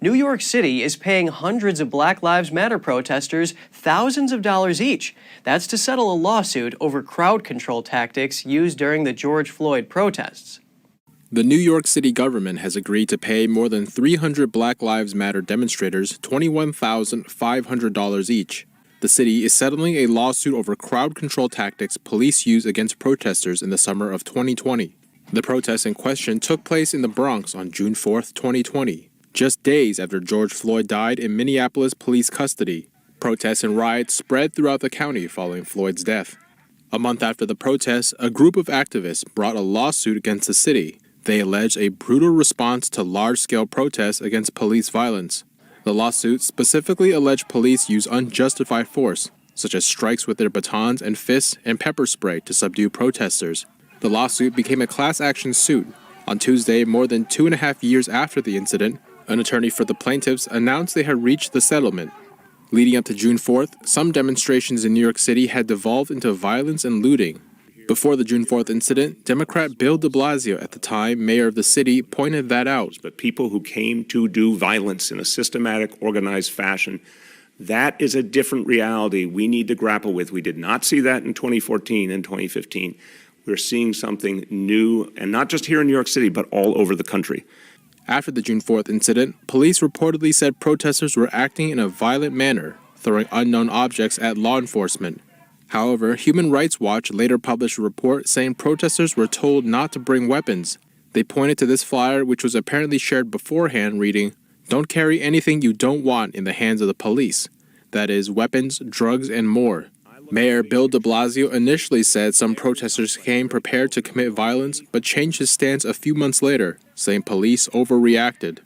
New York City is paying hundreds of Black Lives Matter protesters thousands of dollars each. That's to settle a lawsuit over crowd control tactics used during the George Floyd protests. The New York City government has agreed to pay more than 300 Black Lives Matter demonstrators $21,500 each. The city is settling a lawsuit over crowd control tactics police used against protesters in the summer of 2020. The protest in question took place in the Bronx on June 4, 2020, just days after George Floyd died in Minneapolis police custody. Protests and riots spread throughout the county following Floyd's death. A month after the protests, a group of activists brought a lawsuit against the city. They alleged a brutal response to large-scale protests against police violence. The lawsuit specifically alleged police used unjustified force, such as strikes with their batons and fists and pepper spray to subdue protesters. The lawsuit became a class action suit. On Tuesday, more than 2.5 years after the incident, an attorney for the plaintiffs announced they had reached the settlement. Leading up to June 4th, some demonstrations in New York City had devolved into violence and looting. Before the June 4th incident, Democrat Bill de Blasio, at the time mayor of the city, pointed that out. But people who came to do violence in a systematic, organized fashion, that is a different reality we need to grapple with. We did not see that in 2014 and 2015. We're seeing something new, and not just here in New York City, but all over the country. After the June 4th incident, police reportedly said protesters were acting in a violent manner, throwing unknown objects at law enforcement. However, Human Rights Watch later published a report saying protesters were told not to bring weapons. They pointed to this flyer, which was apparently shared beforehand, reading, "Don't carry anything you don't want in the hands of the police. That is, weapons, drugs, and more." Mayor Bill de Blasio initially said some protesters came prepared to commit violence, but changed his stance a few months later, saying police overreacted.